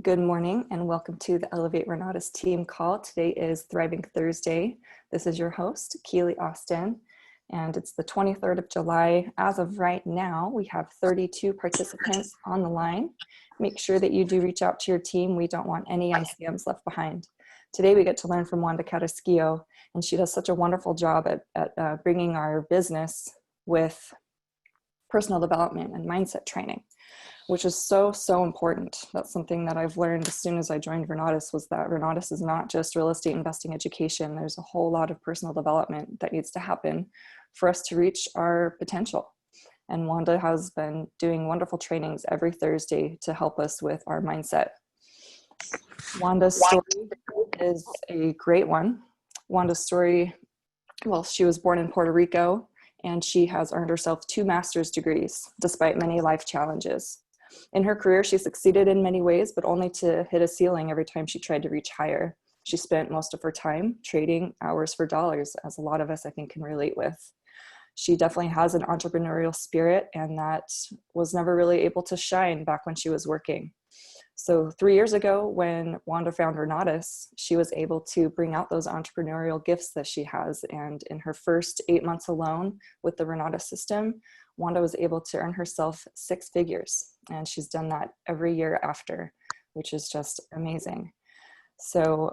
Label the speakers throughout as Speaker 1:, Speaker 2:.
Speaker 1: Good morning and welcome to the Elevate Renatus team call. Today is Thriving Thursday. This is your host, Keely Austin, and it's the 23rd of July. As of right now, we have 32 participants on the line. Make sure that you do reach out to your team. We don't want any ICMs left behind. Today we get to learn from Wanda Carrasquillo, and she does such a wonderful job at bringing our business with personal development and mindset training, which is so important. That's something that I've learned as soon as I joined Renatus, was that Renatus is not just real estate investing education. There's a whole lot of personal development that needs to happen for us to reach our potential. And Wanda has been doing wonderful trainings every Thursday to help us with our mindset. Wanda's story is a great one. Wanda's story, well, she was born in Puerto Rico, and she has earned herself 2 master's degrees despite many life challenges. In her career, she succeeded in many ways, but only to hit a ceiling every time she tried to reach higher. She spent most of her time trading hours for dollars, as a lot of us, I think, can relate with. She definitely has an entrepreneurial spirit, and that was never really able to shine back when she was working. So 3 years ago, when Wanda found Renatus, she was able to bring out those entrepreneurial gifts that she has. And in her first 8 months alone with the Renatus system, Wanda was able to earn herself 6 figures. And she's done that every year after, which is just amazing. So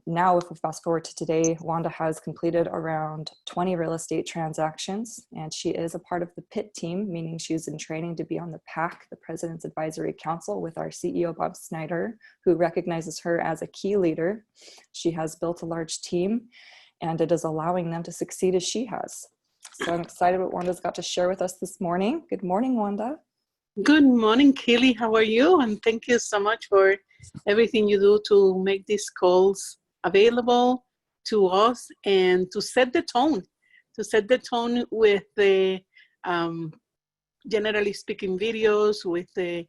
Speaker 1: now if we fast forward to today, Wanda has completed around 20 real estate transactions, and she is a part of the PIT team, meaning she's in training to be on the PAC, the President's Advisory Council, with our CEO, Bob Snyder, who recognizes her as a key leader. She has built a large team, and it is allowing them to succeed as she has. So I'm excited what Wanda's got to share with us this morning. Good morning, Wanda.
Speaker 2: Good morning, Kelly. How are you? And thank you so much for everything you do to make these calls available to us and to set the tone, with the generally speaking videos, with the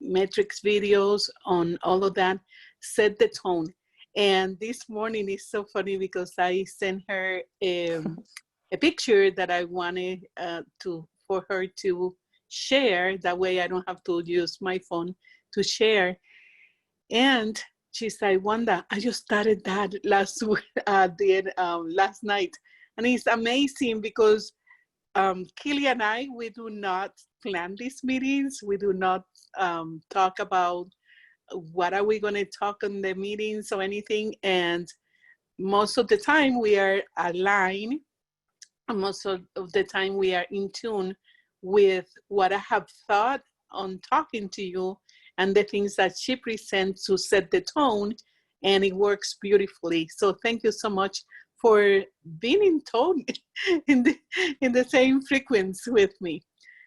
Speaker 2: metrics videos, on all of that. Set the tone. And this morning is so funny because I sent her a picture that I wanted for her to share. That way I don't have to use my phone to share. And she said, Wanda, I just started that last night. And it's amazing because Kelly and I, we do not plan these meetings. We do not talk about what are we going to talk in the meetings or anything. And most of the time we are aligned. And most of the time we are in tune with what I have thought on talking to you and the things that she presents to set the tone, and it works beautifully. So thank you so much for being in tone in the same frequency with me.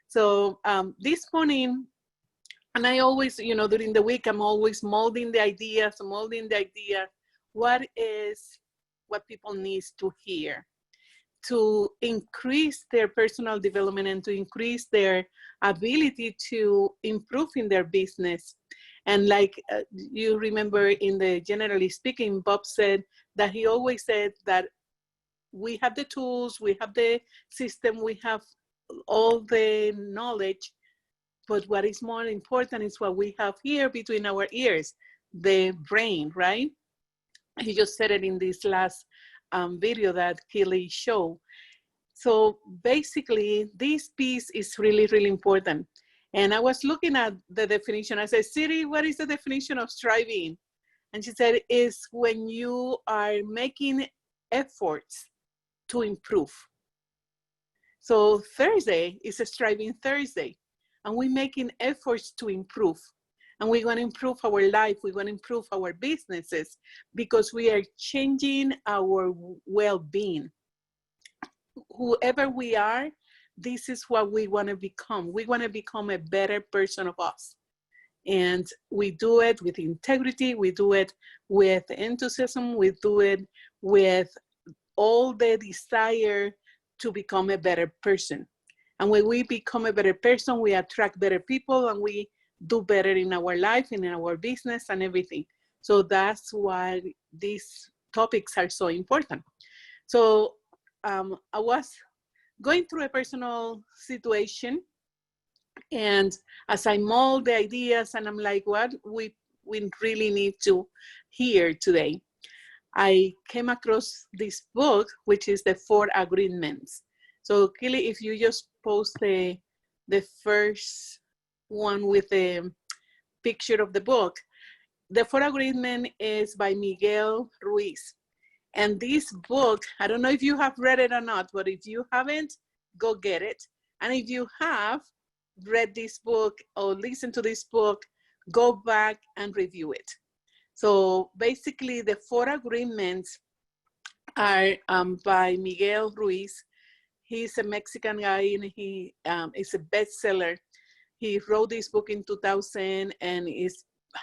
Speaker 2: So this morning, and I always, during the week, I'm always molding the idea, what people need to hear to increase their personal development and to increase their ability to improve in their business. And like you remember in the generally speaking, Bob said that he always said that we have the tools, we have the system, we have all the knowledge, but what is more important is what we have here between our ears, the brain, right? He just said it in this last video that Kelly showed. So basically, this piece is really important. And I was looking at the definition. I said, Siri, what is the definition of striving? And she said, it's when you are making efforts to improve. So Thursday is a striving Thursday, and we're making efforts to improve. And we're going to improve our life. We're going to improve our businesses because we are changing our well-being. Whoever we are, this is what we want to become. We want to become a better person of us. And we do it with integrity. We do it with enthusiasm. We do it with all the desire to become a better person. And when we become a better person, we attract better people, and we do better in our life and in our business and everything. So that's why these topics are so important. So I was going through a personal situation And as I mold the ideas and I'm like, what we really need to hear today, I came across this book, which is the 4 Agreements. So Kili, if you just post the first one with the picture of the book, the 4 Agreements is by Miguel Ruiz. And this book, I don't know if you have read it or not, but if you haven't, go get it. And if you have read this book or listened to this book, go back and review it. So basically the 4 Agreements are by Miguel Ruiz. He's a Mexican guy and he is a bestseller. He wrote this book in 2000 and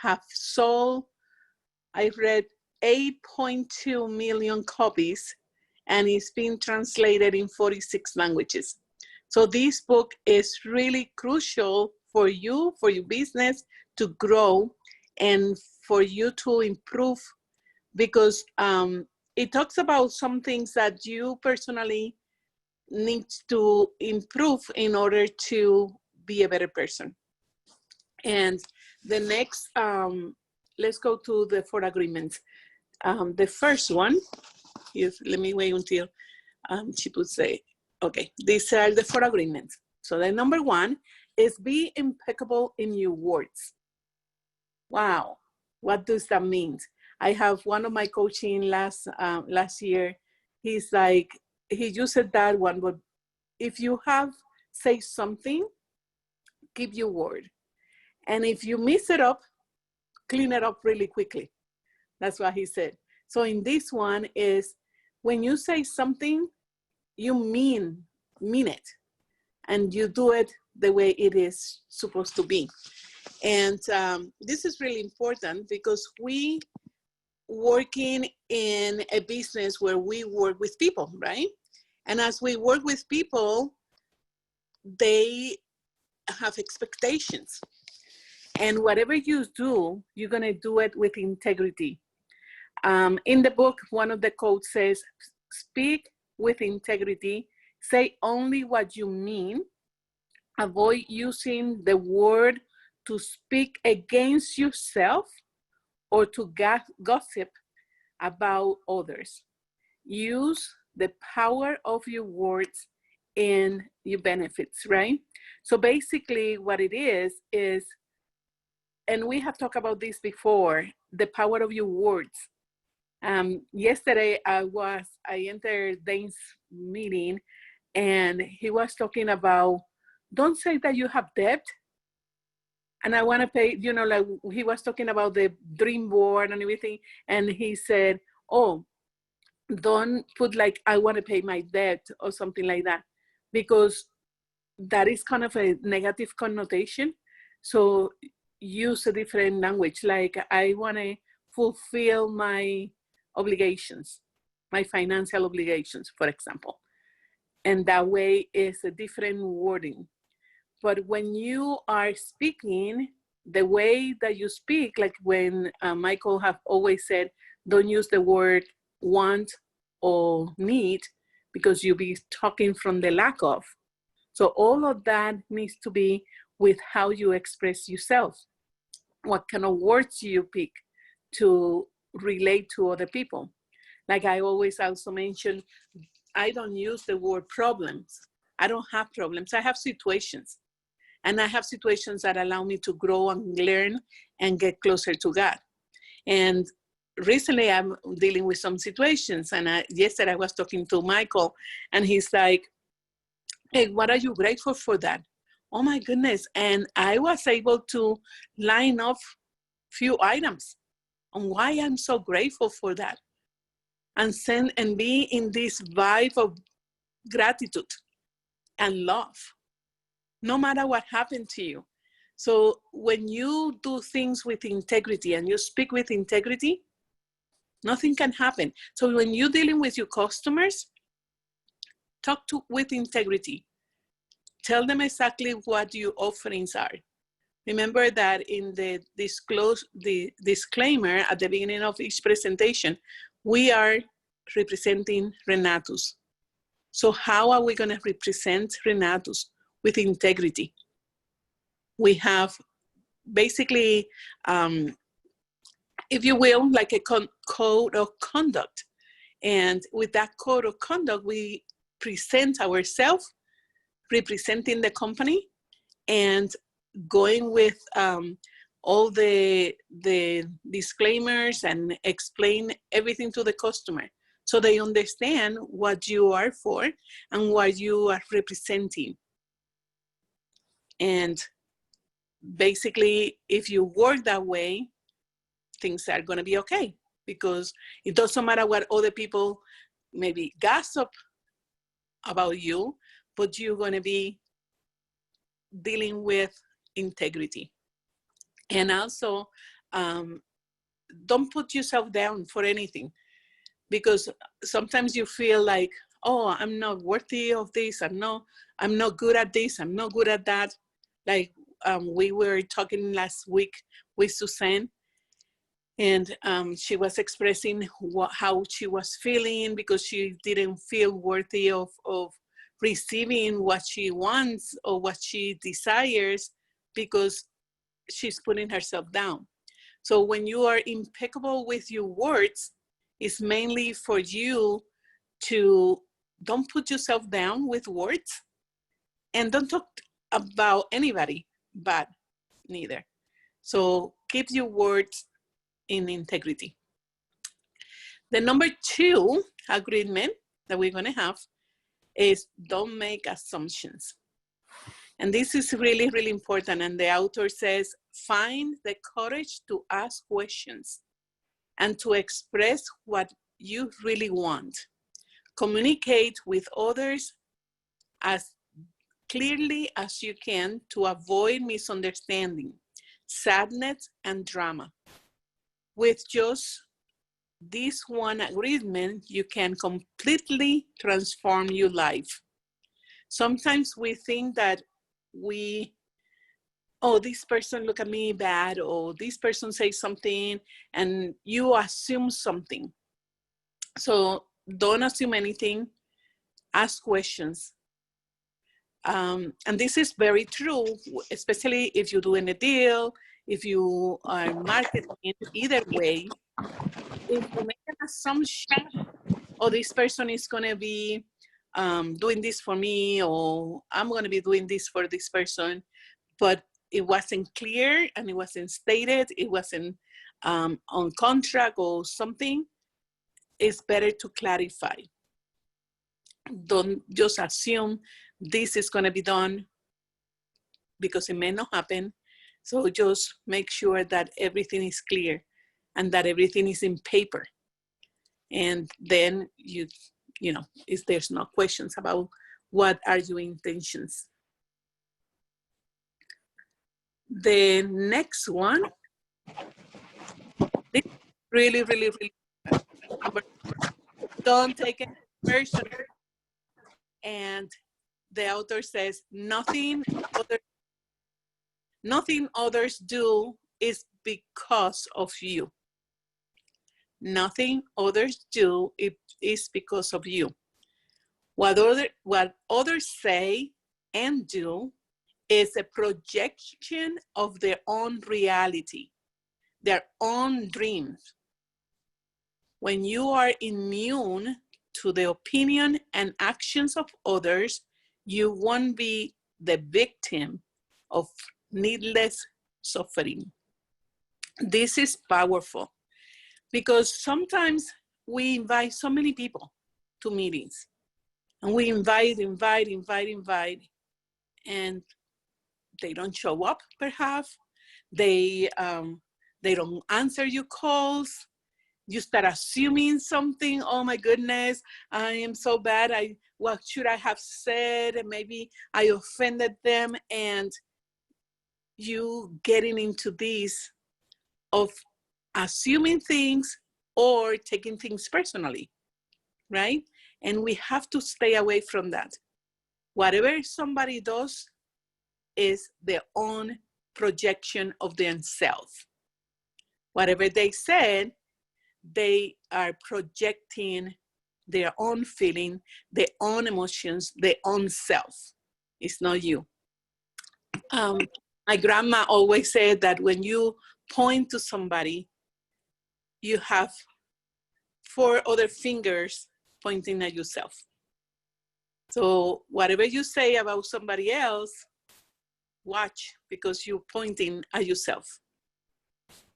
Speaker 2: have sold, I read 8.2 million copies, and it's been translated in 46 languages. So this book is really crucial for you, for your business to grow and for you to improve, because it talks about some things that you personally need to improve in order to be a better person. And the next, let's go to the 4 Agreements. The first one is, let me wait until she would say, okay, these are the 4 Agreements. So the number 1 is be impeccable in your words. Wow, what does that mean? I have one of my coaching last year. He's like, he used that one, but if you say something, keep your word. And if you mess it up, clean it up really quickly. That's what he said. So in this one is, when you say something, you mean it. And you do it the way it is supposed to be. And this is really important because we working in a business where we work with people, right? And as we work with people, they have expectations. And whatever you do, you're going to do it with integrity. In the book, one of the quotes says, speak with integrity, say only what you mean, avoid using the word to speak against yourself or to gossip about others. Use the power of your words in your benefits, right? So basically what it is, and we have talked about this before, the power of your words. Yesterday I entered Dane's meeting and he was talking about, don't say that you have debt and I want to pay, like he was talking about the dream board and everything. And he said, oh, don't put like, I want to pay my debt or something like that, because that is kind of a negative connotation. So use a different language, like I want to fulfill my obligations, my financial obligations, for example. And that way is a different wording. But when you are speaking, the way that you speak, like when Michael have always said, don't use the word want or need, because you'll be talking from the lack of. So all of that needs to be with how you express yourself. What kind of words you pick to relate to other people. Like I always also mention, I don't use the word problems. I don't have problems. I have situations. And I have situations that allow me to grow and learn and get closer to God. And recently I'm dealing with some situations. And yesterday I was talking to Michael and he's like, hey, what are you grateful for that? Oh my goodness. And I was able to line up few items on why I'm so grateful for that. And be in this vibe of gratitude and love, no matter what happened to you. So when you do things with integrity and you speak with integrity, nothing can happen. So when you're dealing with your customers, talk with integrity. Tell them exactly what your offerings are. Remember that in the disclaimer at the beginning of each presentation, we are representing Renatus. So how are we going to represent Renatus? With integrity. we have basically, if you will, like a code of conduct. And with that code of conduct, we present ourselves, representing the company, and going with all the disclaimers and explain everything to the customer so they understand what you are for and what you are representing. And basically, if you work that way, things are going to be okay, because it doesn't matter what other people maybe gossip about you, but you're going to be dealing with integrity. And also, don't put yourself down for anything, because sometimes you feel like, oh, I'm not worthy of this. I'm not good at this. I'm not good at that. Like we were talking last week with Suzanne, and she was expressing how she was feeling because she didn't feel worthy of receiving what she wants or what she desires, because she's putting herself down. So when you are impeccable with your words, it's mainly for you to don't put yourself down with words, and don't talk about anybody bad neither. So keep your words in integrity. The number 2 agreement that we're going to have is don't make assumptions. And this is really, really important. And the author says, find the courage to ask questions and to express what you really want. Communicate with others as clearly as you can to avoid misunderstanding, sadness, and drama. With just this one agreement, you can completely transform your life. Sometimes we think that oh, this person look at me bad, or this person says something, and you assume something. So don't assume anything, ask questions. And this is very true, especially if you're doing a deal, if you are marketing, either way. If you make an assumption, oh, this person is going to be doing this for me, or I'm going to be doing this for this person, but it wasn't clear and it wasn't stated, it wasn't on contract or something, it's better to clarify. Don't just assume this is going to be done, because it may not happen. So just make sure that everything is clear and that everything is in paper. And then you know, there's no questions about what are your intentions. The next one, this is really, really, really important. Don't take it personal. And the author says, nothing others do is because of you. Nothing others do is because of you. What others say and do is a projection of their own reality, their own dreams. When you are immune to the opinion and actions of others, you won't be the victim of needless suffering. This is powerful, because sometimes we invite so many people to meetings, and we invite, and they don't show up, perhaps. They don't answer your calls. You start assuming something. Oh my goodness, I am so bad. What should I have said? Maybe I offended them, and you getting into this of assuming things or taking things personally, right? And we have to stay away from that. Whatever somebody does is their own projection of themselves. Whatever they said, they are projecting their own feeling, their own emotions, their own self. It's not you. My grandma always said that when you point to somebody, you have 4 other fingers pointing at yourself. So whatever you say about somebody else, watch, because you're pointing at yourself.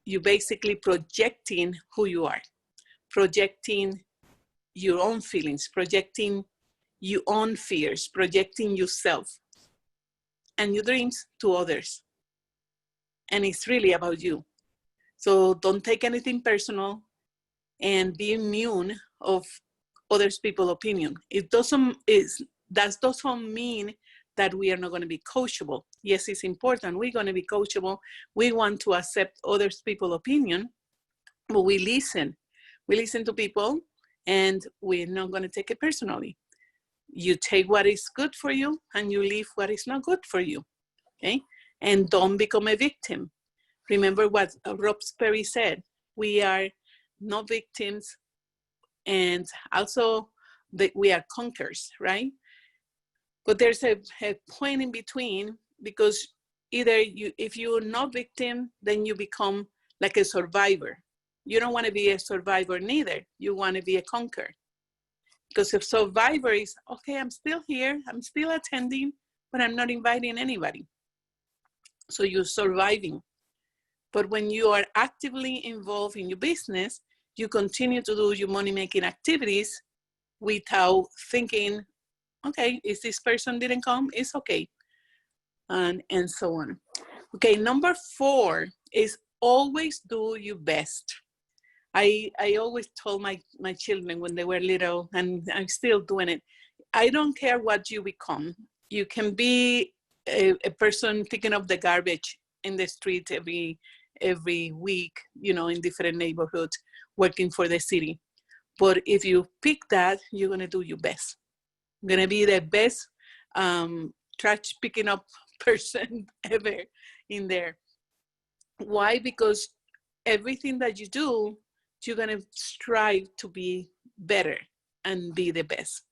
Speaker 2: You're basically projecting who you are, projecting your own feelings, projecting your own fears, projecting yourself and your dreams to others. And it's really about you. So don't take anything personal and be immune of others people's opinion. That doesn't mean that we are not going to be coachable. Yes, it's important. We're going to be coachable. We want to accept others people's opinion, but we listen. We listen to people, and we're not going to take it personally. You take what is good for you, and you leave what is not good for you. Okay, and don't become a victim. Remember what Rob Perry said. We are not victims, and also that we are conquerors, right? But there's a point in between, because either if you're not victim, then you become like a survivor. You don't want to be a survivor neither. You want to be a conqueror. Because if survivor is, okay, I'm still here, I'm still attending, but I'm not inviting anybody. So you're surviving. But when you are actively involved in your business, you continue to do your money-making activities without thinking, okay, if this person didn't come, it's okay, and so on. Okay, number 4 is always do your best. I always told my children when they were little, and I'm still doing it, I don't care what you become. You can be a person picking up the garbage in the street every week, in different neighborhoods, working for the city. But if you pick that, you're going to do your best. I'm going to be the best trash picking up person ever in there. Why? Because everything that you do, you're going to strive to be better and be the best.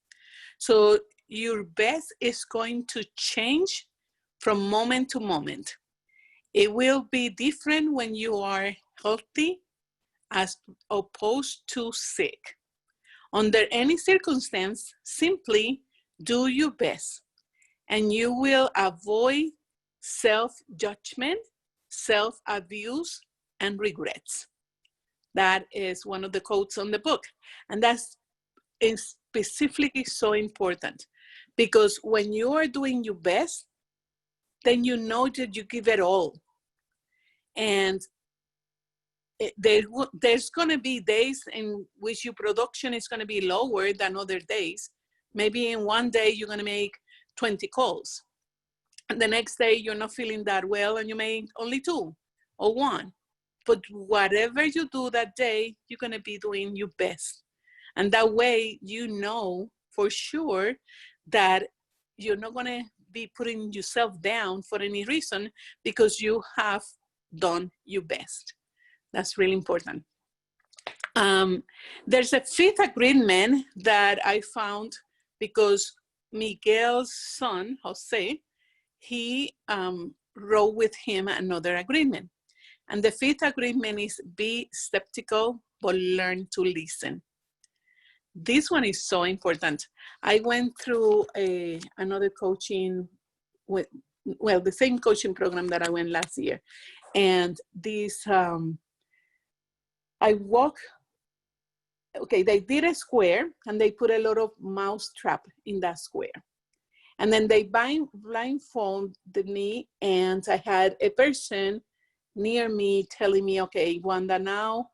Speaker 2: So your best is going to change from moment to moment. It will be different when you are healthy as opposed to sick. Under any circumstance, simply do your best, and you will avoid self-judgment, self-abuse, and regrets. That is one of the quotes on the book. And that's specifically so important, because when you are doing your best, then you know that you give it all. And there's going to be days in which your production is going to be lower than other days. Maybe in one day you're going to make 20 calls, and the next day you're not feeling that well and you make only 2 or 1. But whatever you do that day, you're going to be doing your best. And that way you know for sure that you're not going to be putting yourself down for any reason, because you have done your best. That's really important. There's a 5th agreement that I found, because Miguel's son, Jose, he wrote with him another agreement. And the 5th agreement is be skeptical, but learn to listen. This one is so important. I went through another coaching, the same coaching program that I went last year. And this, I walk, okay, they did a square and they put a lot of mouse trap in that square. And then they blindfolded me, and I had a person near me telling me, okay, Wanda, now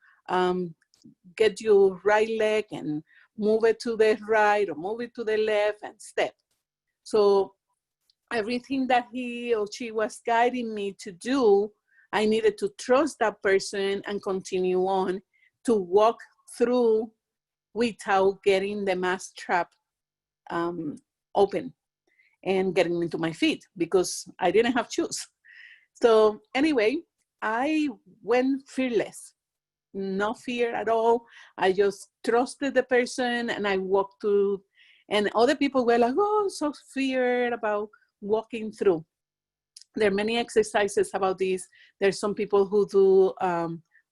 Speaker 2: get your right leg and move it to the right or move it to the left and step. So everything that he or she was guiding me to do, I needed to trust that person and continue on to walk through without getting the mouse trap open and getting into my feet, because I didn't have shoes. So anyway, I went fearless, no fear at all. I just trusted the person and I walked through, and other people were like, oh, so feared about walking through. There are many exercises about this. There's some people who do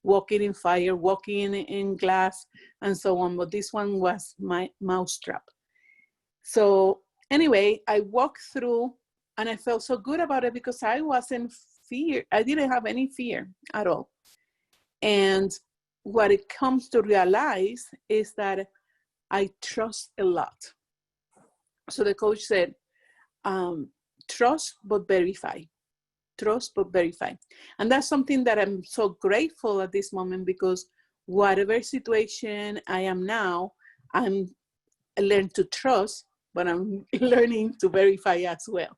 Speaker 2: walking in fire, walking in glass, and so on. But this one was my mousetrap. So anyway, I walked through and I felt so good about it because I wasn't fear. I didn't have any fear at all. And what it comes to realize is that I trust a lot. So the coach said, trust but verify. Trust but verify. And that's something that I'm so grateful at this moment, because whatever situation I am now, I learned to trust, but I'm learning to verify as well.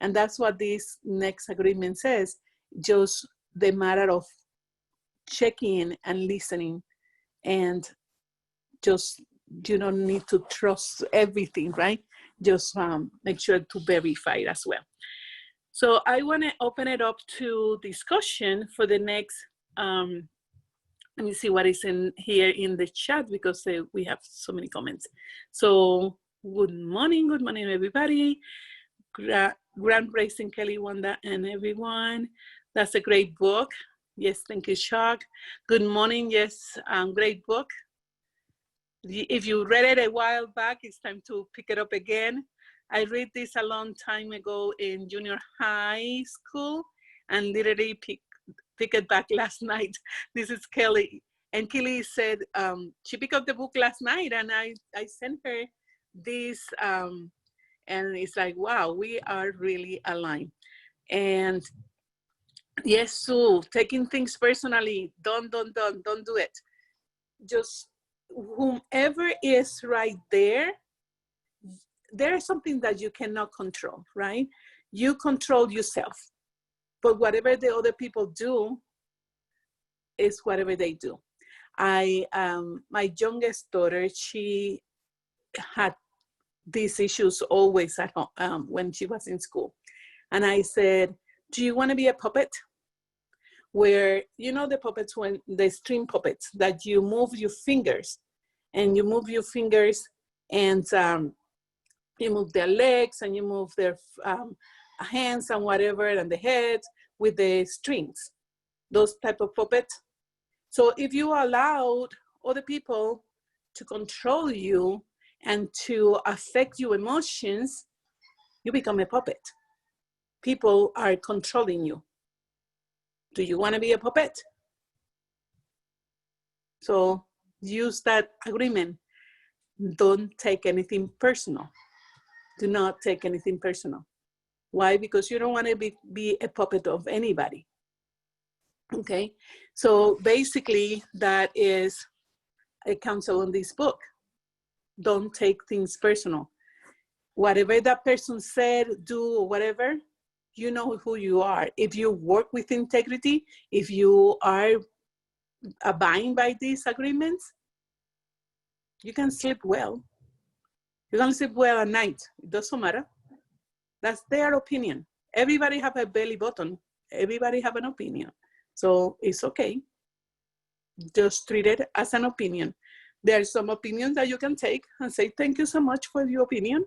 Speaker 2: And that's what this next agreement says. Just the matter of checking and listening, and just, you don't need to trust everything, right? Just make sure to verify it as well. So I want to open it up to discussion for the next, let me see what is in here in the chat, because we have so many comments. So good morning everybody. Grand Raising Kelly, Wanda, and everyone. That's a great book. Yes, thank you, Chuck. Good morning, yes, great book. If you read it a while back, it's time to pick it up again. I read this a long time ago in junior high school and literally pick it back last night. This is Kelly. And Kelly said she picked up the book last night, and I sent her this, and it's like, wow, we are really aligned. And yes, Sue, taking things personally, don't do it. Just whomever is right there, there is something that you cannot control, right? You control yourself, but whatever the other people do is whatever they do. My youngest daughter, she had these issues always at home when she was in school. And I said, do you want to be a puppet? Where, you know, the puppets, when the string puppets, that you move your fingers, and you move your fingers, and you move their legs, and you move their hands and whatever, and the head with the strings, those type of puppets. So if you allowed other people to control you and to affect your emotions, you become a puppet. People are controlling you. Do you want to be a puppet? So use that agreement. Don't take anything personal. Do not take anything personal. Why? Because you don't want to be a puppet of anybody. Okay, so basically that is a counsel on this book. Don't take things personal. Whatever that person said, do, or whatever, you know who you are. If you work with integrity, if you are abiding by these agreements, you can sleep well. You can sleep well at night. It doesn't matter. That's their opinion. Everybody have a belly button. Everybody have an opinion. So it's okay. Just treat it as an opinion. There are some opinions that you can take and say, thank you so much for your opinion.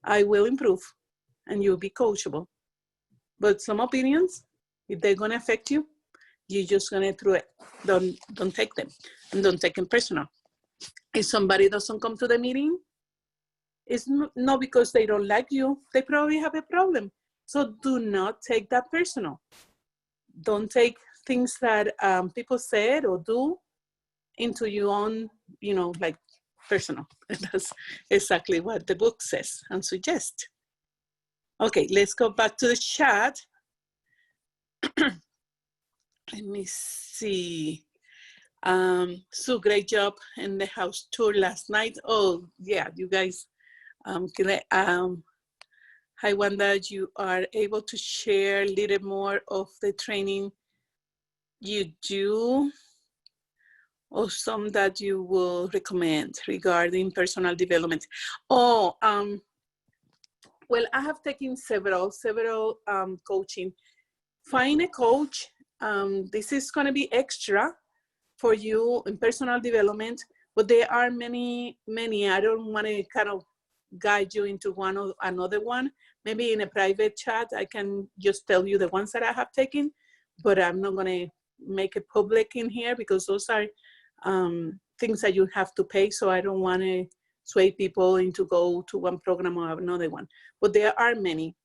Speaker 2: I will improve, and you'll be coachable. But some opinions, if they're gonna affect you, you're just gonna throw it. Don't take them, and don't take them personal. If somebody doesn't come to the meeting, it's not because they don't like you. They probably have a problem. So do not take that personal. Don't take things that people said or do into your own, like personal. That's exactly what the book says and suggests. Okay, let's go back to the chat. Let me see. So great job in the house tour last night. Oh yeah, you guys. Hi Wanda, you are able to share a little more of the training you do, or some that you will recommend regarding personal development? Oh, well, I have taken several coaching. Find a coach. This is going to be extra for you in personal development, but there are many. I don't want to kind of guide you into one or another one. Maybe in a private chat, I can just tell you the ones that I have taken, but I'm not going to make it public in here because those are things that you have to pay. So I don't want to sway people into go to one program or another one. But there are many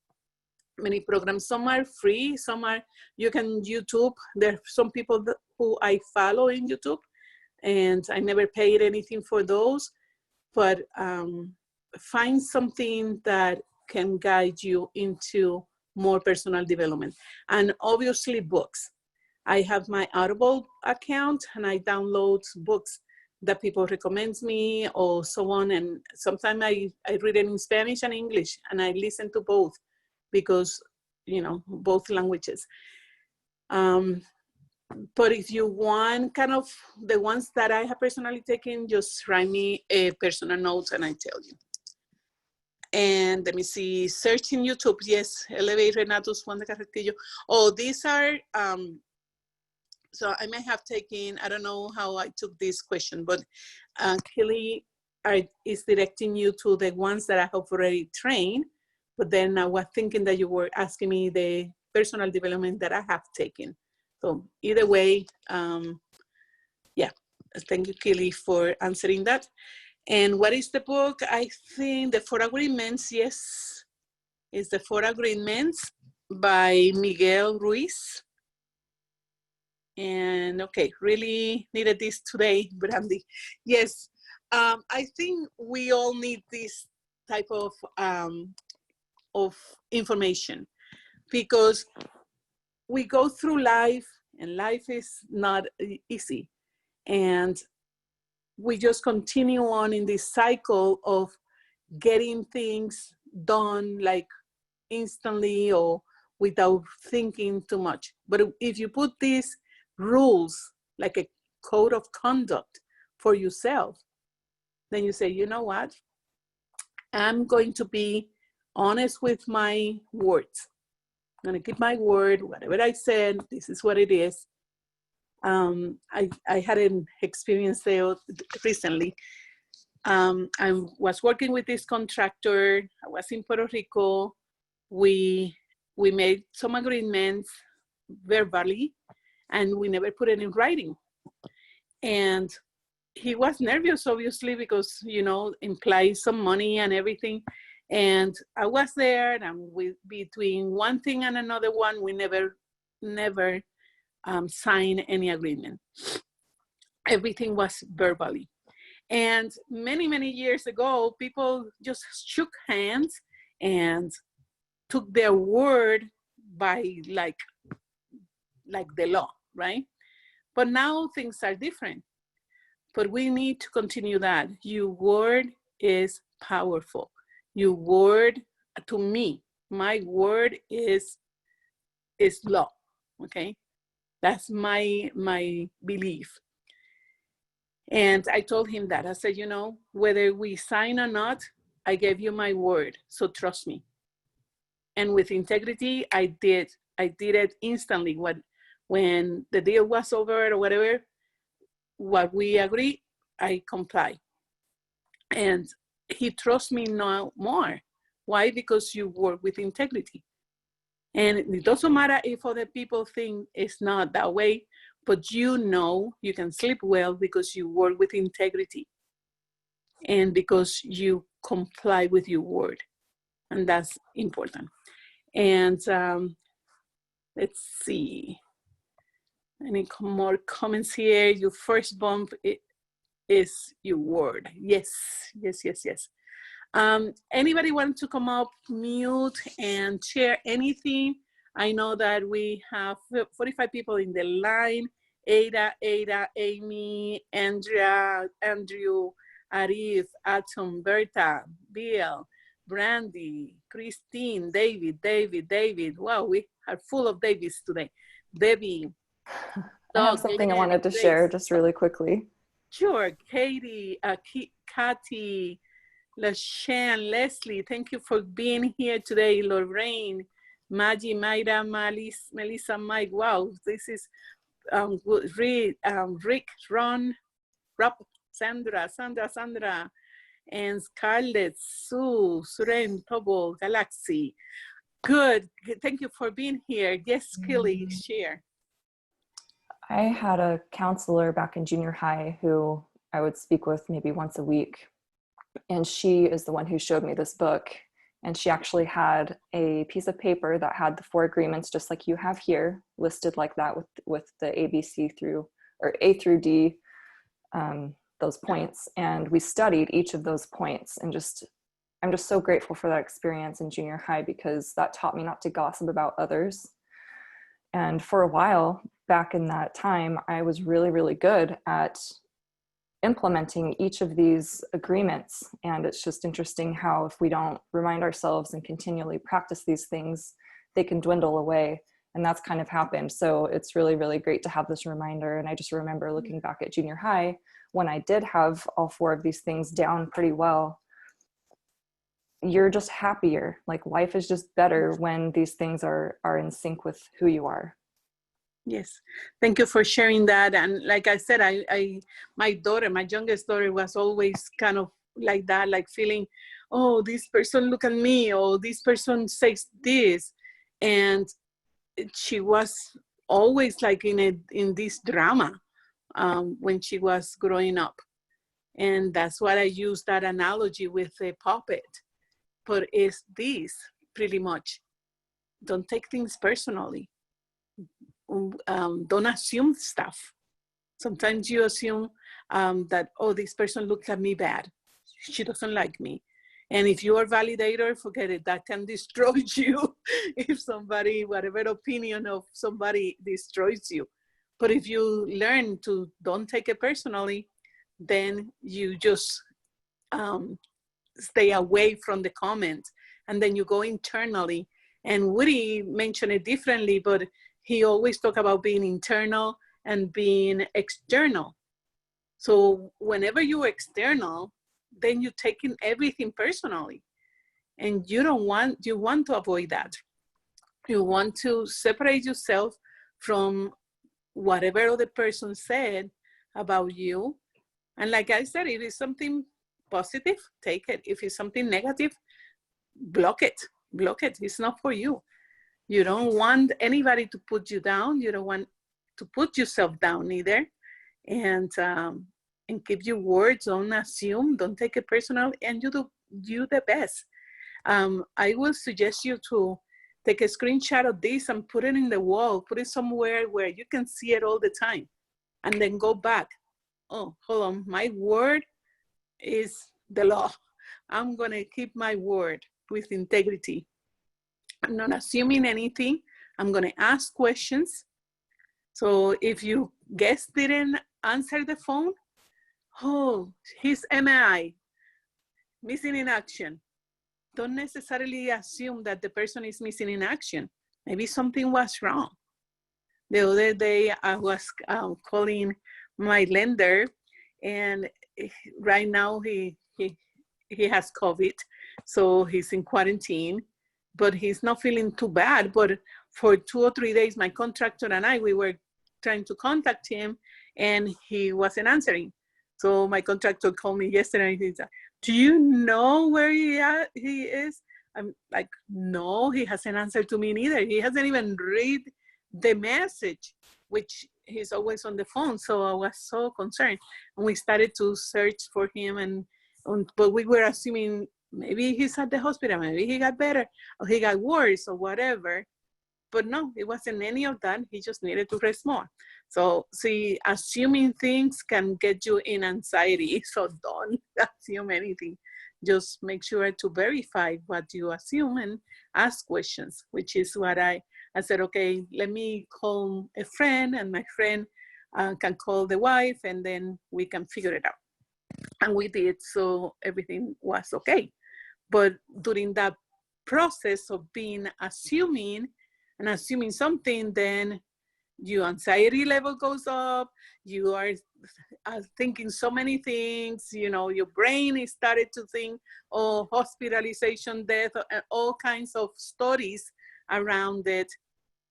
Speaker 2: programs. Some are free, some are, you can YouTube. There are some people who I follow in YouTube, and I never paid anything for those, but find something that can guide you into more personal development. And obviously books. I have my Audible account and I download books that people recommend me or so on. And sometimes I read it in Spanish and English, and I listen to both because, you know, both languages. But if you want kind of the ones that I have personally taken, just write me a personal note and I tell you. And let me see, search in YouTube. Yes, Elevate Renatus, Wanda Carrasquillo. Oh, these are, so I may have taken, I don't know how I took this question, but Kelly is directing you to the ones that I have already trained. But then I was thinking that you were asking me the personal development that I have taken. So either way, yeah, thank you, Kelly, for answering that. And what is the book? I think The 4 Agreements, yes, it's The 4 Agreements by Miguel Ruiz. And okay, really needed this today, Brandy. Yes, I think we all need this type of information because we go through life and life is not easy. And we just continue on in this cycle of getting things done like instantly or without thinking too much. But if you put these rules, like a code of conduct for yourself, then you say, you know what? I'm going to be honest with my words. I'm going to keep my word. Whatever I said, this is what it is. I had an experience there recently. I was working with this contractor. I was in Puerto Rico. We made some agreements verbally, and we never put it in writing. And he was nervous, obviously, because, you know, implies some money and everything. And I was there, and between one thing and another one, we never signed any agreement. Everything was verbally. And many, many years ago, people just shook hands and took their word by like the law, right? But now things are different. But we need to continue that. Your word is powerful. Your word, to me, my word is law, okay? That's my belief. And I told him that. I said, you know, whether we sign or not, I gave you my word, so trust me. And with integrity, I did it instantly. When the deal was over or whatever, what we agree, I comply. And he trusts me now more. Why? Because you work with integrity. And it doesn't matter if other people think it's not that way, but you know you can sleep well because you work with integrity and because you comply with your word. And that's important. And let's see. Any more comments here? Your first bump is your word. Yes, yes, yes, yes. Anybody want to come up, mute, and share anything? I know that we have 45 people in the line. Ada, Amy, Andrea, Andrew, Arif, Atom, Berta, Bill, Brandy, Christine, David. Wow, we are full of Davids today. Debbie.
Speaker 1: I have something I wanted to share just really quickly.
Speaker 2: Sure, Katie, Kathy, LaShan, Leslie, thank you for being here today. Lorraine, Maggie, Mayra, Melissa, Mike. Wow, this is Rick, Ron, Rob, Sandra, and Scarlett, Sue, Suren, Tobo, Galaxy. Good. Thank you for being here. Yes, Kelly, share.
Speaker 1: I had a counselor back in junior high who I would speak with maybe once a week. And she is the one who showed me this book. And she actually had a piece of paper that had the 4 agreements, just like you have here, listed like that with the ABC through, or A through D, those points. And we studied each of those points, and I'm just so grateful for that experience in junior high, because that taught me not to gossip about others. And for a while back in that time, I was really, really good at implementing each of these agreements. And it's just interesting how if we don't remind ourselves and continually practice these things, they can dwindle away. And that's kind of happened. So it's really, really great to have this reminder. And I just remember looking back at junior high when I did have all 4 of these things down pretty well. You're just happier. Like, life is just better when these things are in sync with who you are.
Speaker 2: Yes, thank you for sharing that. And like I said, my youngest daughter was always kind of like that, like feeling, oh, this person look at me, or this person says this. And she was always like in this drama when she was growing up. And that's why I use that analogy with a puppet. But it's this pretty much. Don't take things personally. Don't assume stuff. Sometimes you assume that, oh, this person looks at me bad. She doesn't like me. And if you are validator, forget it. That can destroy you if somebody, whatever opinion of somebody destroys you. But if you learn to don't take it personally, then you just stay away from the comment. And then you go internally. And Woody mentioned it differently, but he always talked about being internal and being external. So whenever you're external, then you're taking everything personally. And you want to avoid that. You want to separate yourself from whatever other person said about you. And like I said, if it's something positive, take it. If it's something negative, block it. Block it. It's not for you. You don't want anybody to put you down. You don't want to put yourself down either. And keep your words, don't assume, don't take it personal, and you do the best. I will suggest you to take a screenshot of this and put it in the wall, put it somewhere where you can see it all the time, and then go back. Oh, hold on, my word is the law. I'm gonna keep my word with integrity. I'm not assuming anything. I'm gonna ask questions. So if you guest didn't answer the phone, oh, he's MI, missing in action. Don't necessarily assume that the person is missing in action. Maybe something was wrong. The other day I was calling my lender, and right now he has COVID, so he's in quarantine, but he's not feeling too bad. But for 2 or 3 days, my contractor and I, we were trying to contact him, and he wasn't answering. So my contractor called me yesterday, and he said, do you know where he is? I'm like, no, he hasn't answered to me neither. He hasn't even read the message, which he's always on the phone. So I was so concerned. And we started to search for him, but we were assuming maybe he's at the hospital, maybe he got better, or he got worse, or whatever. But no, it wasn't any of that. He just needed to rest more. So see, assuming things can get you in anxiety. So don't assume anything. Just make sure to verify what you assume and ask questions, which is what I said, okay, let me call a friend, and my friend can call the wife, and then we can figure it out. And we did, so everything was okay. But during that process of being assuming something, then your anxiety level goes up. You are thinking so many things, your brain is started to think, oh, hospitalization, death, all kinds of stories around it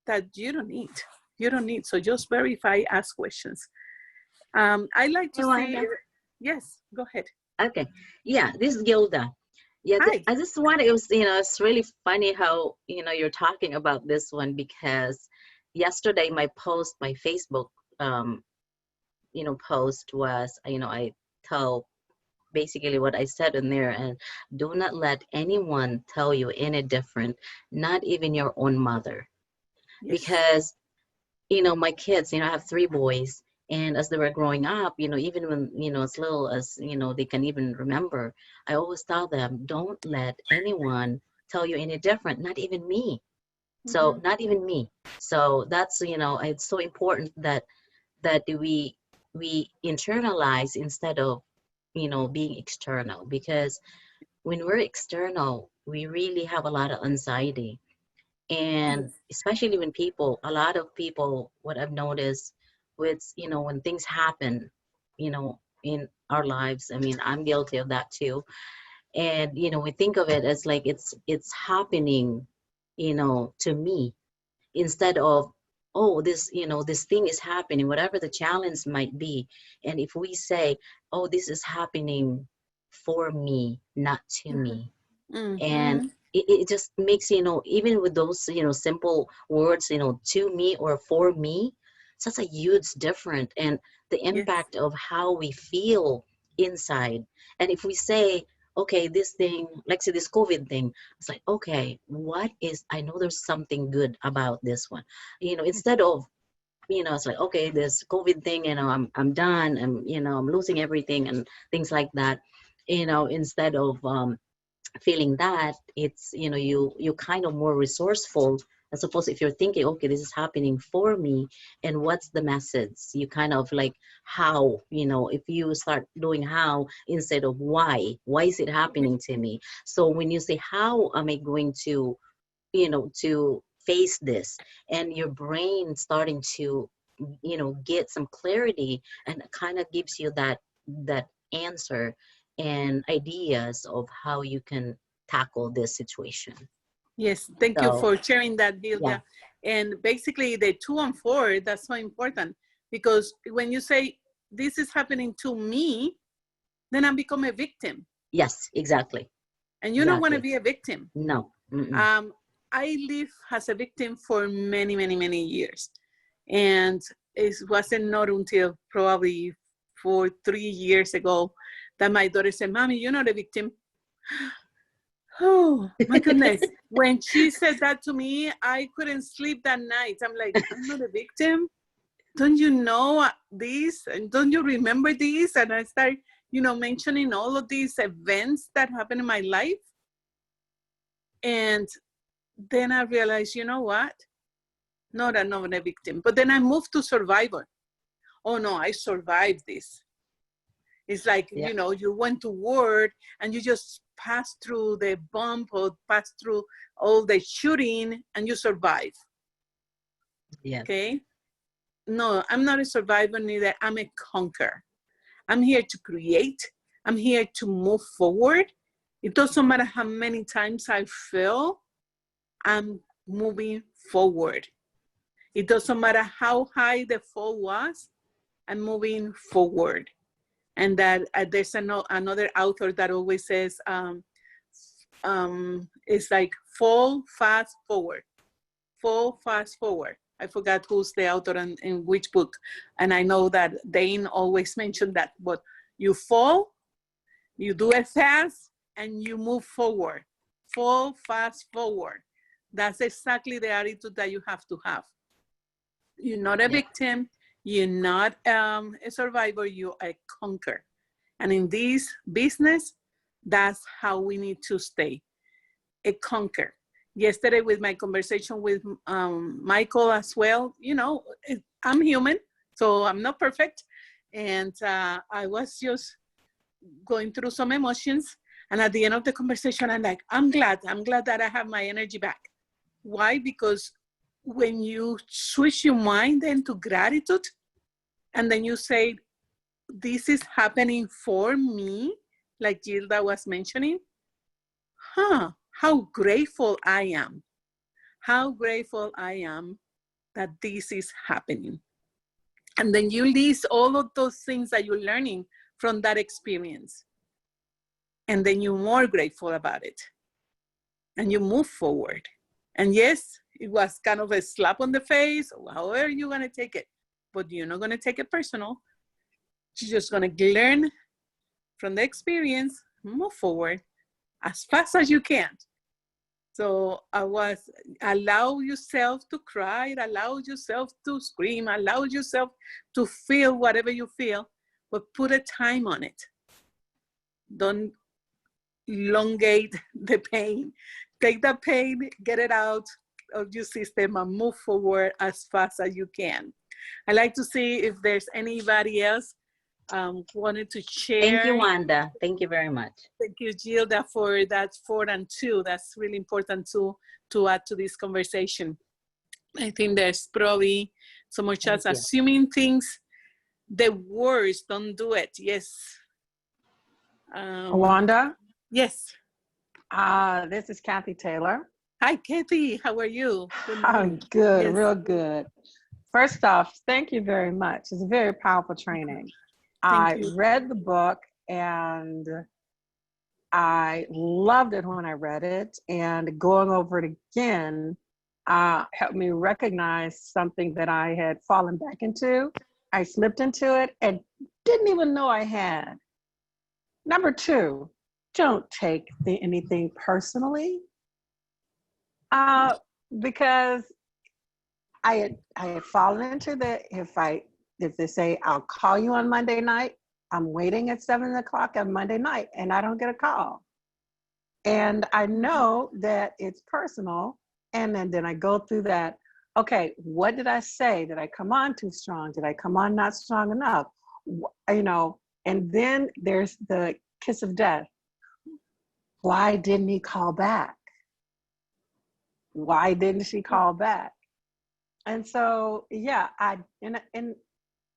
Speaker 2: that you don't need. So just verify, ask questions. I like to see, yes, go ahead.
Speaker 3: Okay. Yeah, this is Gilda. Yeah,
Speaker 2: Hi.
Speaker 3: I just wanted, it was, it's really funny how, you're talking about this one because yesterday my Facebook, um, post was, I tell basically what I said in there, and do not let anyone tell you any different, not even your own mother.
Speaker 2: Yes.
Speaker 3: Because my kids, I have three boys, and as they were growing up, even when, as little as, they can even remember, I always tell them, don't let anyone tell you any different, not even me.
Speaker 2: Mm-hmm.
Speaker 3: So not even me. So that's, it's so important that we internalize instead of, being external, because when we're external, we really have a lot of anxiety. And
Speaker 2: Yes.
Speaker 3: especially when a lot of people, what I've noticed with, when things happen, in our lives, I mean, I'm guilty of that too. And, we think of it as like it's happening, to me, instead of, oh, this thing is happening, whatever the challenge might be. And if we say, oh, this is happening for me, not to me, and
Speaker 2: Mm-hmm.
Speaker 3: it just makes, even with those, simple words, to me or for me, such a huge difference, and the
Speaker 2: Yes.
Speaker 3: impact of how we feel inside. And if we say, okay, this thing, like say this COVID thing, it's like, okay, what is, I know there's something good about this one, instead of, it's like, okay, this COVID thing, I'm done, I'm losing everything and things like that, instead of feeling that, it's, you kind of more resourceful, as opposed, if you're thinking, okay, this is happening for me, and what's the message, you kind of like, how, if you start doing how instead of why is it happening to me. So when you say, how am I going to, to face this, and your brain starting to, get some clarity, and it kind of gives you that answer and ideas of how you can tackle this situation.
Speaker 2: Yes. Thank you
Speaker 3: So
Speaker 2: for sharing that,
Speaker 3: yeah.
Speaker 2: Hilda. And basically, the 2 and 4, that's so important because when you say this is happening to me, then I become a victim.
Speaker 3: Yes, exactly.
Speaker 2: And you don't want to
Speaker 3: Exactly.
Speaker 2: be a victim.
Speaker 3: No. Mm-mm.
Speaker 2: Um, I lived as a victim for many, many, many years. And it wasn't not until probably 3 years ago that my daughter said, Mommy, you're not a victim. Oh, my goodness. When she said that to me, I couldn't sleep that night. I'm like, I'm not a victim. Don't you know this? And don't you remember this? And I start, mentioning all of these events that happened in my life. And then I realized, you know what? Not a victim. But then I moved to survivor. Oh no, I survived this. It's like,
Speaker 3: Yeah.
Speaker 2: you went to work and you just passed through the bump or passed through all the shooting and you survive.
Speaker 3: Yes.
Speaker 2: Okay? No, I'm not a survivor neither. I'm a conqueror. I'm here to create. I'm here to move forward. It doesn't matter how many times I fail, I'm moving forward. It doesn't matter how high the fall was, I'm moving forward. And that there's another author that always says, it's like fall fast forward, fall fast forward. I forgot who's the author and in which book. And I know that Dane always mentioned that, but you fall, you do it fast, and you move forward. Fall fast forward. That's exactly the attitude that you have to have. You're not a
Speaker 3: Yeah.
Speaker 2: victim. You're not a survivor. You're a conqueror. And in this business, that's how we need to stay, a conqueror. Yesterday with my conversation with Michael as well, I'm human, so I'm not perfect. And I was just going through some emotions. And at the end of the conversation, I'm like, I'm glad that I have my energy back. Why? Because when you switch your mind into gratitude, and then you say, this is happening for me, like Gilda was mentioning, how grateful I am. How grateful I am that this is happening. And then you list all of those things that you're learning from that experience. and then you're more grateful about it, and you move forward. And yes, it was kind of a slap on the face, or however you're going to take it, but you're not going to take it personal. You're just going to learn from the experience, move forward as fast as you can. So allow yourself to cry, allow yourself to scream, allow yourself to feel whatever you feel, but put a time on it. Don't elongate the pain. Take the pain, get it out of your system, and move forward as fast as you can. I'd like to see if there's anybody else wanted to share.
Speaker 3: Thank you, Wanda. Thank you very much.
Speaker 2: Thank you, Gilda, for that 4 and 2. That's really important to add to this conversation. I think there's probably so much else. Assuming things, the worst, don't do it. Yes.
Speaker 4: Wanda?
Speaker 2: Yes.
Speaker 4: This is Kathy Taylor.
Speaker 2: Hi, Kathy. How are you?
Speaker 4: I'm good,
Speaker 2: Yes.
Speaker 4: real good. First off, thank you very much. It's a very powerful training. I read the book and I loved it when I read it, and going over it again helped me recognize something that I had fallen back into. I slipped into it and didn't even know I had. Number 2, don't take anything personally, because I had fallen into the, if they say, I'll call you on Monday night, I'm waiting at 7 o'clock on Monday night and I don't get a call. And I know that it's personal. And then I go through that. Okay, what did I say? Did I come on too strong? Did I come on not strong enough? You know, and then there's the kiss of death. Why didn't he call back? Why didn't she call back? And so, yeah, and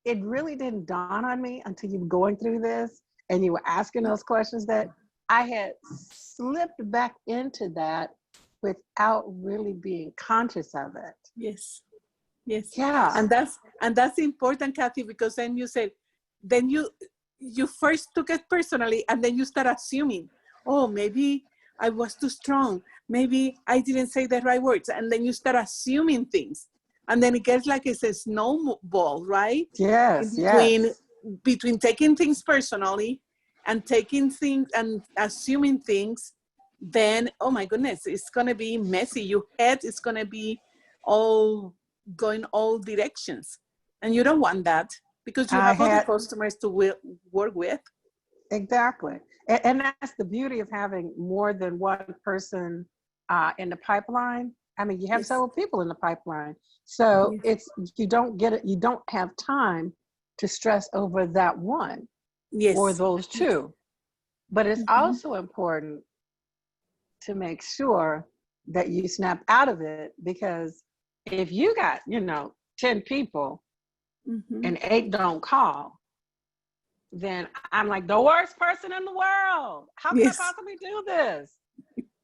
Speaker 4: it really didn't dawn on me until you were going through this and you were asking those questions that I had slipped back into that without really being conscious of it.
Speaker 2: Yes. Yes.
Speaker 4: Yeah.
Speaker 2: And that's important, Kathy, because then you said, then you first took it personally, and then you start assuming, oh, maybe I was too strong. Maybe I didn't say the right words. And then you start assuming things. And then it gets like it's a snowball, right?
Speaker 4: Yes,
Speaker 2: Between taking things personally and taking things and assuming things, then, oh my goodness, it's going to be messy. Your head is going to be all going all directions. And you don't want that because you have other customers to work with.
Speaker 4: Exactly. And that's the beauty of having more than one person in the pipeline. I mean, you have several people in the pipeline. So it's, you don't have time to stress over that one or those two. But it's also important to make sure that you snap out of it, because if you got, 10 people and 8 don't call, then I'm like the worst person in the world. How can I possibly do this?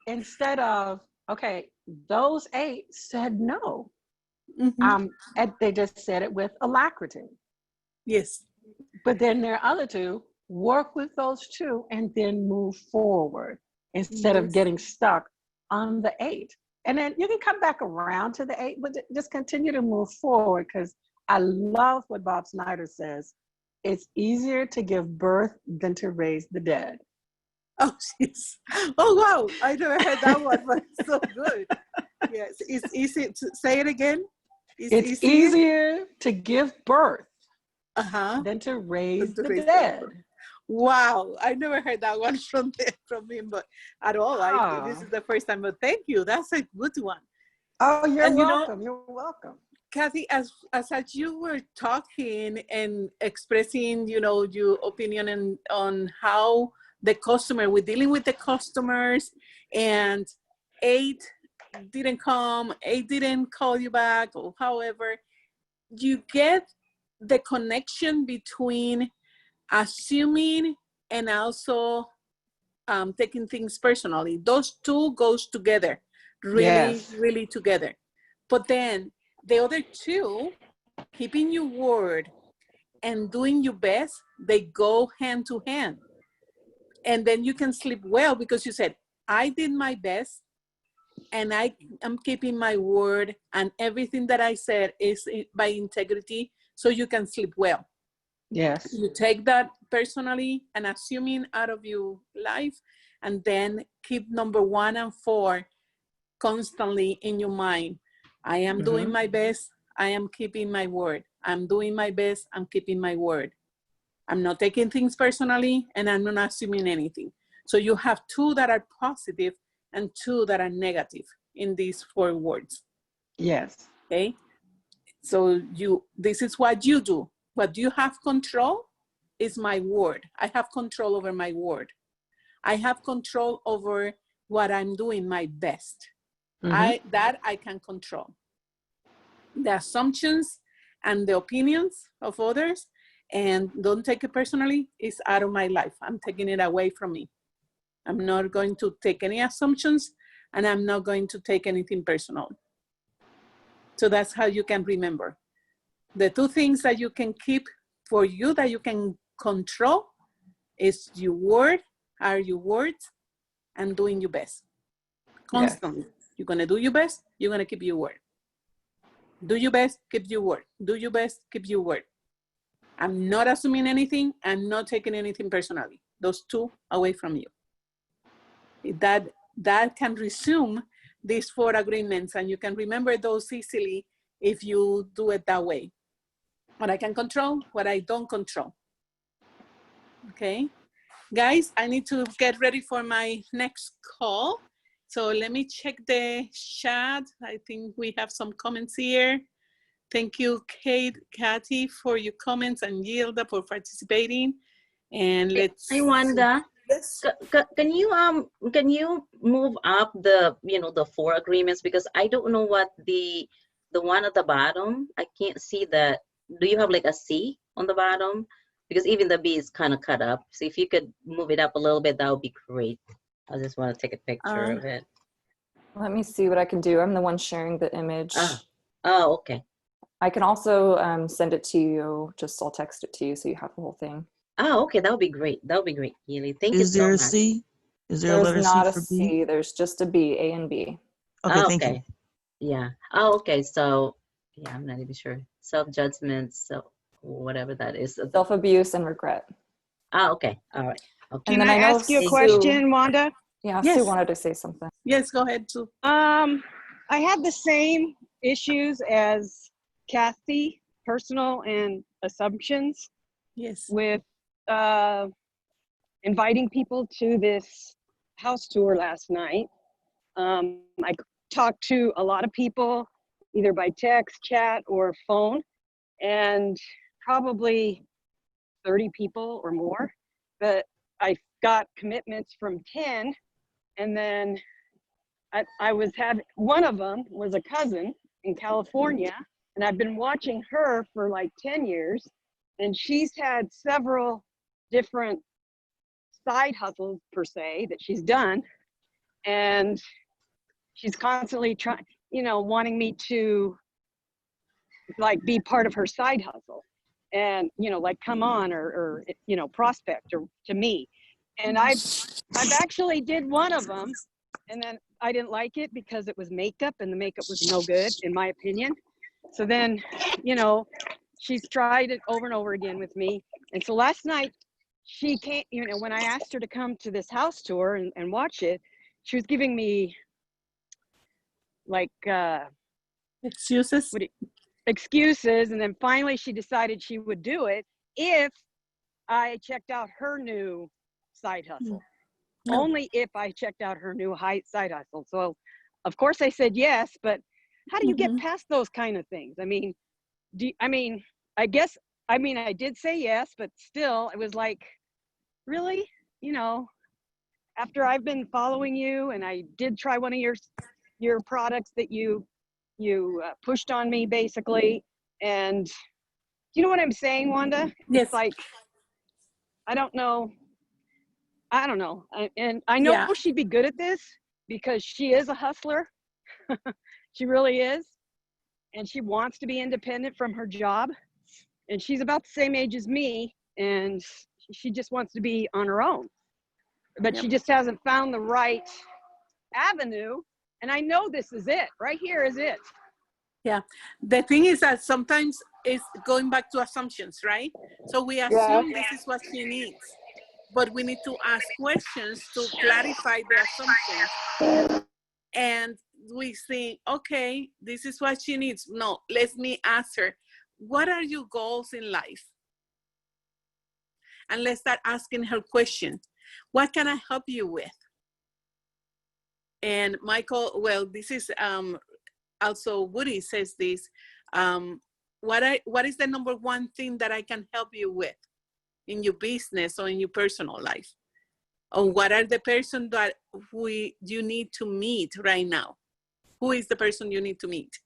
Speaker 4: Instead of, okay, those 8 said no. And they just said it with alacrity.
Speaker 2: Yes.
Speaker 4: But then there are other 2, work with those 2 and then move forward instead of getting stuck on the 8. And then you can come back around to the 8, but just continue to move forward, because I love what Bob Snyder says. It's easier to give birth than to raise the dead.
Speaker 2: Oh, jeez. Oh, wow. I never heard that one, but it's so good. Yes. It's easy to say it again.
Speaker 4: It's easier to give birth than to raise the dead.
Speaker 2: Wow. I never heard that one from him, but at all. This is the first time, but thank you. That's a good one.
Speaker 4: Oh, you're welcome. You're welcome.
Speaker 2: Kathy, as you were talking and expressing, your opinion on how the customer, we're dealing with the customers, and 8 didn't come, 8 didn't call you back, or however, you get the connection between assuming and also taking things personally. Those 2 goes together, really together. But then the other 2, keeping your word and doing your best, they go hand to hand. And then you can sleep well because you said, I did my best and I am keeping my word, and everything that I said is by integrity, so you can sleep well.
Speaker 4: Yes.
Speaker 2: You take that personally and assuming out of your life, and then keep number 1 and 4 constantly in your mind. I am doing my best. I am keeping my word. I'm doing my best. I'm keeping my word. I'm not taking things personally, and I'm not assuming anything. So you have 2 that are positive and 2 that are negative in these 4 words.
Speaker 4: Yes.
Speaker 2: Okay. So this is what you do. What you have control is my word. I have control over my word. I have control over what I'm doing my best. I can control. The assumptions and the opinions of others, and don't take it personally, is out of my life. I'm taking it away from me. I'm not going to take any assumptions, and I'm not going to take anything personal. So that's how you can remember. The 2 things that you can keep for you, that you can control, is your word, are your words, and doing your best. Constantly. Yes. You're going to do your best, you're going to keep your word. Do your best, keep your word. Do your best, keep your word. I'm not assuming anything. I'm not taking anything personally. Those 2 away from you. That can resume these 4 agreements, and you can remember those easily if you do it that way. What I can control, what I don't control. Okay. Guys, I need to get ready for my next call. So let me check the chat. I think we have some comments here. Thank you, Kate, Kathy, for your comments, and Gilda for participating. And let's.
Speaker 3: Hey, Wanda.
Speaker 2: Yes.
Speaker 3: Can you move up the the 4 agreements, because I don't know what the one at the bottom, I can't see that. Do you have like a C on the bottom? Because even the B is kind of cut up. So if you could move it up a little bit, that would be great. I just want to take a picture of it.
Speaker 1: Let me see what I can do. I'm the one sharing the image.
Speaker 3: Oh, okay.
Speaker 1: I can also send it to you. Just I'll text it to you so you have the whole thing.
Speaker 3: Oh, okay. That would be great. That would be great, Keely. Thank you so much.
Speaker 5: Is there a C? Is there a letter
Speaker 1: There's not
Speaker 5: C
Speaker 1: a
Speaker 5: for B?
Speaker 1: C. There's just a B, A and B.
Speaker 5: Okay, thank you.
Speaker 3: Yeah. Oh, okay. So, yeah, I'm not even sure. Self-judgment, so whatever that is.
Speaker 1: Self-abuse and regret.
Speaker 3: Oh, okay. All right. Okay.
Speaker 6: Can I ask you a question, Wanda?
Speaker 1: Yeah,
Speaker 2: yes.
Speaker 1: Sue wanted to say something.
Speaker 2: Yes, go ahead, Sue.
Speaker 6: I had the same issues as Kathy, personal and assumptions.
Speaker 2: Yes.
Speaker 6: With inviting people to this house tour last night. I talked to a lot of people, either by text, chat, or phone, and probably 30 people or more. But I got commitments from 10, and then I was having, one of them was a cousin in California, and I've been watching her for like 10 years, and she's had several different side hustles per se that she's done, and she's constantly trying, wanting me to like be part of her side hustle, and like come on or prospect or to me. And I've actually did one of them, and then I didn't like it because it was makeup, and the makeup was no good in my opinion. So then she's tried it over and over again with me. And so last night she came, when I asked her to come to this house tour and watch it, she was giving me like
Speaker 2: excuses.
Speaker 6: Excuses, and then finally she decided she would do it if I checked out her new side hustle. Only if I checked out her new side hustle. So of course I said yes, but how do you get past those kind of things? I mean, I guess I did say yes, but still it was like, really, after I've been following you, and I did try one of your products that you pushed on me basically. And do you know what I'm saying, Wanda?
Speaker 2: Yes.
Speaker 6: It's like, I don't know. And I know she'd be good at this because she is a hustler. She really is. And she wants to be independent from her job. And she's about the same age as me. And she just wants to be on her own. but she just hasn't found the right avenue. And I know this is it. Right here is it.
Speaker 2: Yeah. The thing is that sometimes it's going back to assumptions, right? So we assume this is what she needs, but we need to ask questions to clarify the assumption. And we think, okay, this is what she needs. No, let me ask her, what are your goals in life? And let's start asking her question. What can I help you with? And Michael, well, this is also Woody says this. What is the number one thing that I can help you with in your business or in your personal life? Or what are the person that you need to meet right now? Who is the person you need to meet?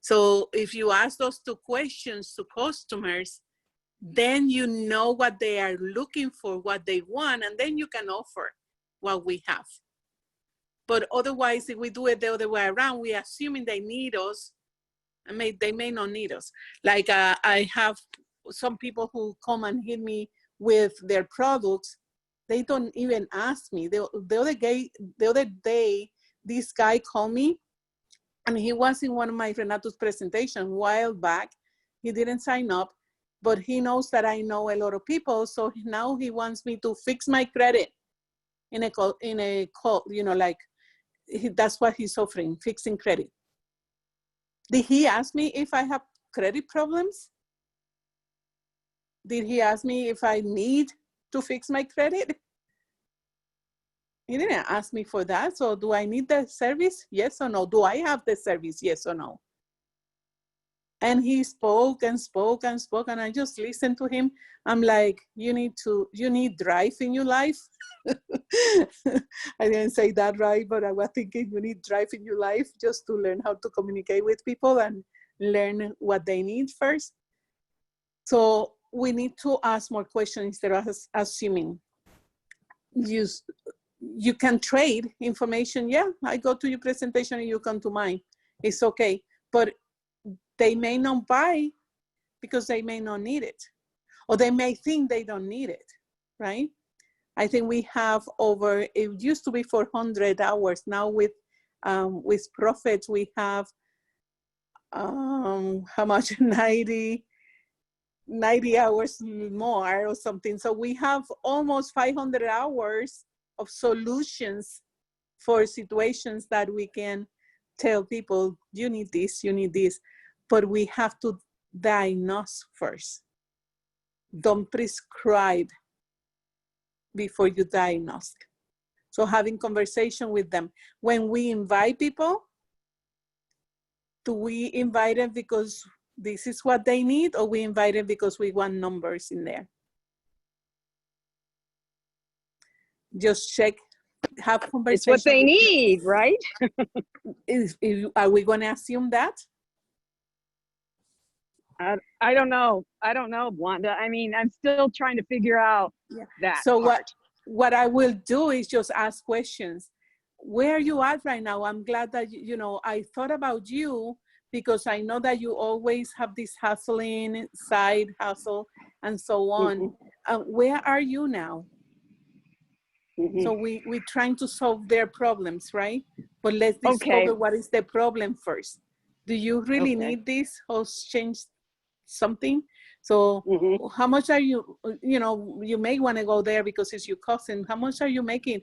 Speaker 2: So if you ask those two questions to customers, then you know what they are looking for, what they want, and then you can offer what we have. But otherwise, if we do it the other way around, we assuming they need us, and they may not need us. Like I have some people who come and hit me with their products. They don't even ask me. The other day, this guy called me, and he was in one of my Renato's presentation a while back. He didn't sign up, but he knows that I know a lot of people. So now he wants me to fix my credit in a call, you know, like that's what he's offering, fixing credit. Did he ask me if I have credit problems? Did he ask me if I need to fix my credit? He didn't ask me for that. So do I need the service? Yes or no? Do I have the service? Yes or no? And he spoke and spoke and spoke, and I just listened to him. I'm like, you need drive in your life. I didn't say that right, but I was thinking you need drive in your life just to learn how to communicate with people and learn what they need first. So we need to ask more questions instead of assuming. You can trade information. Yeah, I go to your presentation and you come to mine. It's okay. But they may not buy because they may not need it. Or they may think they don't need it, right? I think we have it used to be 400 hours. Now with Profits, we have, how much, 90 hours more or something. So we have almost 500 hours of solutions for situations that we can tell people, you need this, you need this. But we have to diagnose first. Don't prescribe before you diagnose. So having conversation with them. When we invite people, do we invite them because this is what they need, or we invite them because we want numbers in there? Just check, have conversation.
Speaker 6: It's what they need, right?
Speaker 2: Are we going to assume that?
Speaker 6: I don't know. I don't know, Wanda. I mean, I'm still trying to figure out that.
Speaker 2: So what I will do is just ask questions. Where are you at right now? I'm glad that, I thought about you because I know that you always have this hustling, side hustle, and so on. Where are you now? So we're trying to solve their problems, right? But let's discover what is the problem first. Do you really need this or change something? So how much are you, you may want to go there because it's your cousin. How much are you making?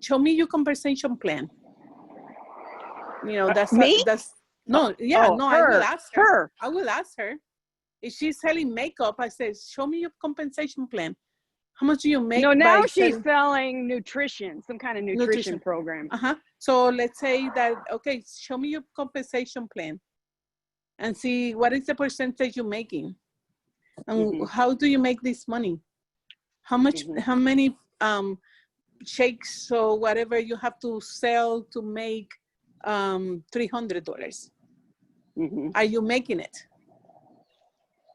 Speaker 2: Show me your compensation plan. That's no, I will ask her. I will ask her. If she's selling makeup, I say, show me your compensation plan. How much do you make?
Speaker 6: No, now she's selling nutrition, some kind of nutrition program.
Speaker 2: So let's say that, okay, show me your compensation plan and see what is the percentage you're making. And how do you make this money? How much, how many shakes or whatever you have to sell to make $300? Are you making it?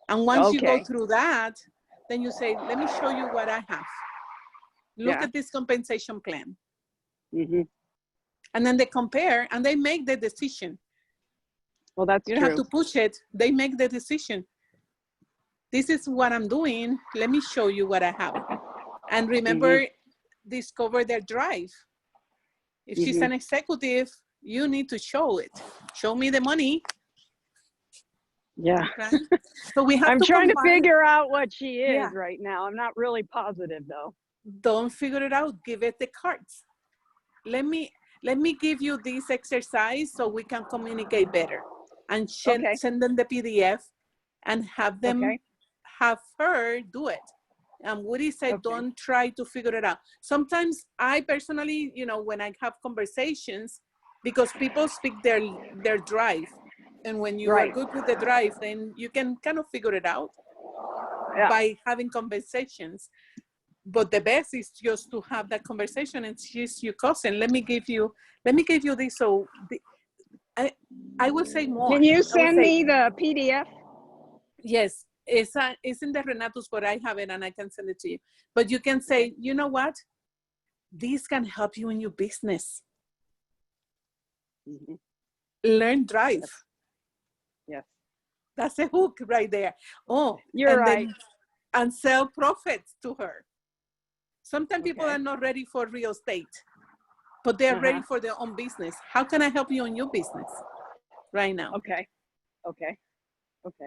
Speaker 2: And once you go through that, then you say, let me show you what I have. Look at this compensation plan. And then they compare and they make the decision.
Speaker 6: Well, that's
Speaker 2: you don't have to push it. They make the decision. This is what I'm doing. Let me show you what I have. And remember, discover their drive. If she's an executive, you need to show it. Show me the money.
Speaker 6: Yeah.
Speaker 2: Right? So we have
Speaker 6: I'm
Speaker 2: to
Speaker 6: trying to
Speaker 2: combine.
Speaker 6: figure out what she is
Speaker 2: Yeah.
Speaker 6: right now. I'm not really positive though.
Speaker 2: Don't figure it out. Give it the cards. Let me give you this exercise so we can communicate better, and send them the PDF and have them have her do it. And Woody said, don't try to figure it out. Sometimes I personally, when I have conversations, because people speak their drive, and when you are good with the drive, then you can kind of figure it out by having conversations. But the best is just to have that conversation, and she's your cousin. Let me give you this. So I will say more.
Speaker 6: Can you send me the PDF?
Speaker 2: Yes, it's in the Renatus, but I have it and I can send it to you. But you can say, you know what? This can help you in your business. Learn drive.
Speaker 6: Yes.
Speaker 2: That's a hook right there. Oh,
Speaker 6: you're right.
Speaker 2: And sell profits to her. Sometimes people are not ready for real estate, but they're ready for their own business. How can I help you in your business right now?
Speaker 6: Okay.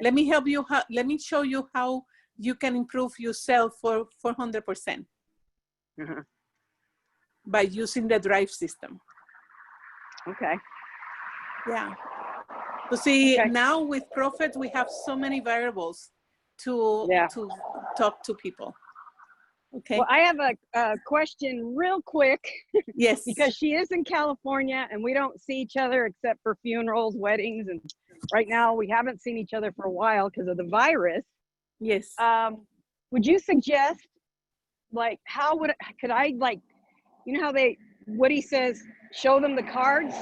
Speaker 2: Let me help you. Let me show you how you can improve yourself for 400% by using the drive system.
Speaker 6: Okay.
Speaker 2: Yeah. So see, now with profits, we have so many variables to talk to people. Okay.
Speaker 6: Well, I have a question real quick.
Speaker 2: Yes.
Speaker 6: Because she is in California and we don't see each other except for funerals, weddings, and right now we haven't seen each other for a while because of the virus.
Speaker 2: Yes.
Speaker 6: Would you suggest, like, could I, like, you know how Woody says, show them the cards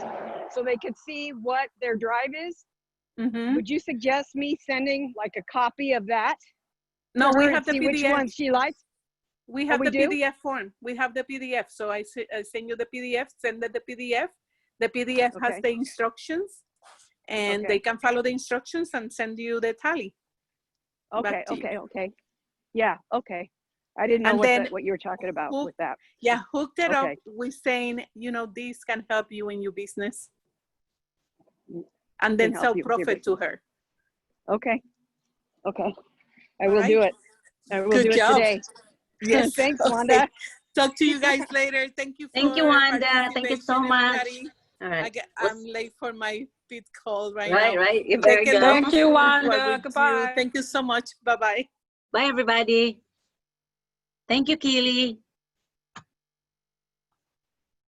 Speaker 6: so they could see what their drive is? Would you suggest me sending like a copy of that?
Speaker 2: No, we have the
Speaker 6: see
Speaker 2: PDF.
Speaker 6: which one she likes?
Speaker 2: We have the PDF form. We have the PDF. So I send you the PDF, send the PDF. The PDF has the instructions, and they can follow the instructions and send you the tally.
Speaker 6: Okay. Yeah, okay. I didn't know what you were talking about with that.
Speaker 2: Yeah, hooked it up with saying, this can help you in your business. And then sell profit to her.
Speaker 6: Okay. I will do it. I will do it today.
Speaker 2: Yes.
Speaker 6: Thanks, Wanda.
Speaker 2: Talk to you guys later. Thank you.
Speaker 3: Thank you, Wanda. Thank you so much.
Speaker 2: All right. I'm late for my feed call now.
Speaker 3: Right. You better go.
Speaker 4: Thank you, Wanda. Goodbye.
Speaker 2: Thank you so much. Bye-bye.
Speaker 3: Bye, everybody. Thank you, Keely.